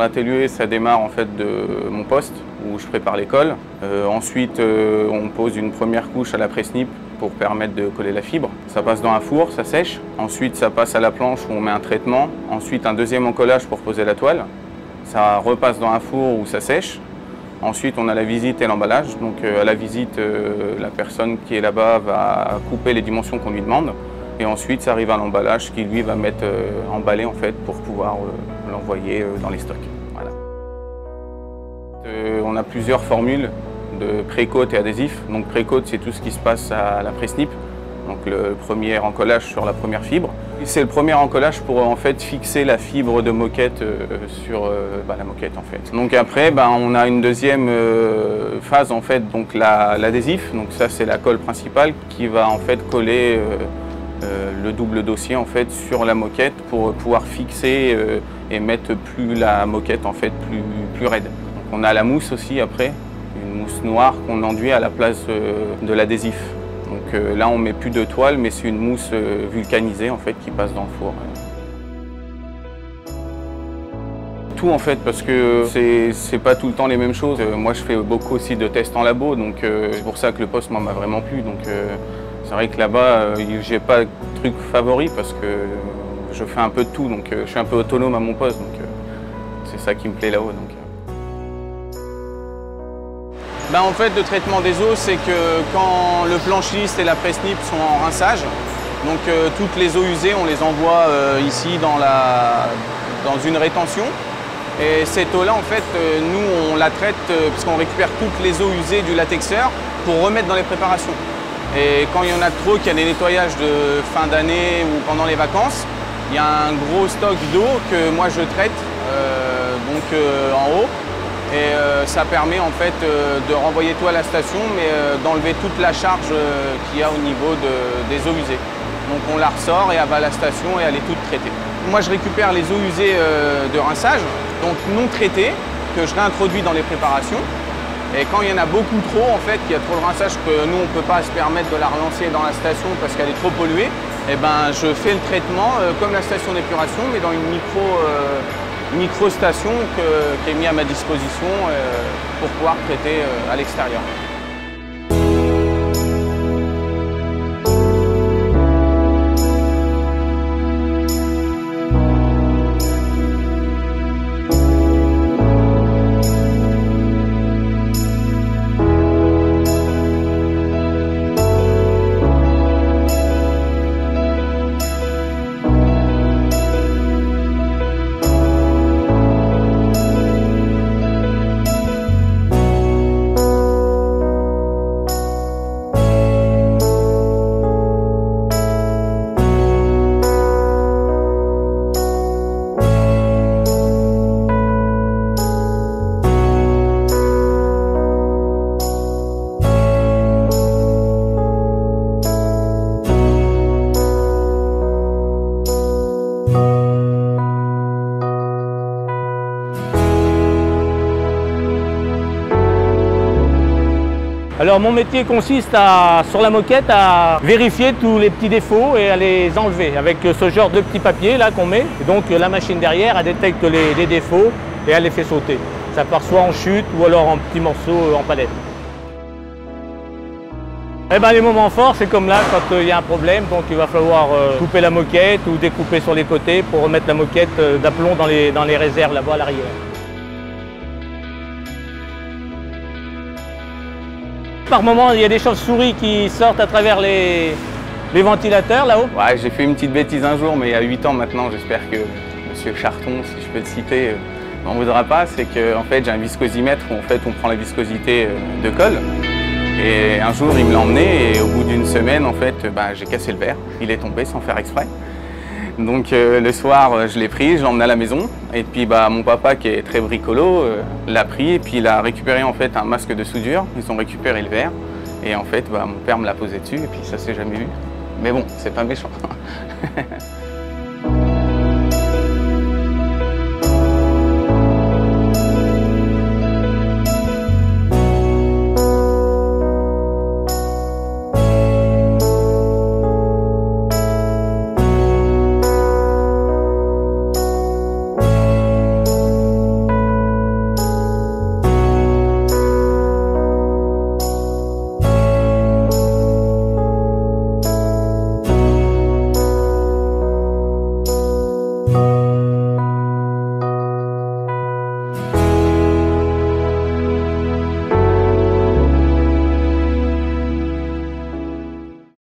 atelier, ça démarre en fait de mon poste où je prépare l'école. Ensuite, on pose une première couche à la presse-nip pour permettre de coller la fibre. Ça passe dans un four, ça sèche. Ensuite, ça passe à la planche où on met un traitement. Ensuite, un deuxième encollage pour poser la toile. Ça repasse dans un four où ça sèche. Ensuite, on a la visite et l'emballage. Donc, à la visite, la personne qui est là-bas va couper les dimensions qu'on lui demande. Et ensuite, ça arrive à l'emballage qui, lui, va mettre emballé en fait pour pouvoir l'envoyer dans les stocks. Voilà. On a plusieurs formules de pré-coat et adhésif. Donc, pré-coat, c'est tout ce qui se passe à la presse-nip. Donc, le premier encollage sur la première fibre. C'est le premier encollage pour en fait fixer la fibre de moquette sur la moquette en fait. Donc après, on a une deuxième phase en fait, donc l'adhésif. Donc ça, c'est la colle principale qui va en fait coller le double dossier en fait sur la moquette pour pouvoir fixer et mettre plus la moquette en fait plus raide. Donc on a la mousse aussi après, une mousse noire qu'on enduit à la place de l'adhésif. Donc là on met plus de toile mais c'est une mousse vulcanisée en fait qui passe dans le four. Tout en fait parce que c'est pas tout le temps les mêmes choses. Moi je fais beaucoup aussi de tests en labo donc c'est pour ça que le poste m'a vraiment plu. Donc c'est vrai que là-bas j'ai pas de truc favori parce que je fais un peu de tout donc je suis un peu autonome à mon poste donc c'est ça qui me plaît là-haut. En fait, le traitement des eaux, c'est que quand le planchiste et la presse-nip sont en rinçage, donc toutes les eaux usées, on les envoie ici dans une rétention. Et cette eau-là, en fait, nous, on la traite puisqu'on récupère toutes les eaux usées du latexeur pour remettre dans les préparations. Et quand il y en a trop, qu'il y a des nettoyages de fin d'année ou pendant les vacances, il y a un gros stock d'eau que moi je traite en haut. Et ça permet en fait de renvoyer tout à la station, mais d'enlever toute la charge qu'il y a au niveau des eaux usées. Donc on la ressort et elle va à la station et elle est toute traitée. Moi je récupère les eaux usées de rinçage, donc non traitées, que je réintroduis dans les préparations. Et quand il y en a beaucoup trop, en fait, qu'il y a trop de rinçage que nous on ne peut pas se permettre de la relancer dans la station parce qu'elle est trop polluée, et je fais le traitement comme la station d'épuration, mais dans une micro-station qui est mise à ma disposition pour pouvoir traiter à l'extérieur. Alors mon métier consiste sur la moquette à vérifier tous les petits défauts et à les enlever avec ce genre de petits papiers là qu'on met. Et donc la machine derrière elle détecte les défauts et elle les fait sauter. Ça part soit en chute ou alors en petits morceaux en palette. Les moments forts c'est comme là quand il y a un problème, donc il va falloir couper la moquette ou découper sur les côtés pour remettre la moquette d'aplomb dans les réserves là-bas à l'arrière. Par moment, il y a des chauves-souris qui sortent à travers les ventilateurs là-haut. Ouais, j'ai fait une petite bêtise un jour, mais il y a 8 ans maintenant, j'espère que Monsieur Charton, si je peux le citer, n'en voudra pas. C'est qu'en fait, j'ai un viscosimètre où en fait, on prend la viscosité de colle. Et un jour, il me l'a emmené et au bout d'une semaine, en fait, j'ai cassé le verre. Il est tombé sans faire exprès. Donc le soir, je l'ai pris, je l'ai emmené à la maison. Et puis mon papa, qui est très bricolo, l'a pris et puis il a récupéré en fait un masque de soudure. Ils ont récupéré le verre. Et en fait, mon père me l'a posé dessus et puis ça s'est jamais vu. Mais bon, c'est pas méchant.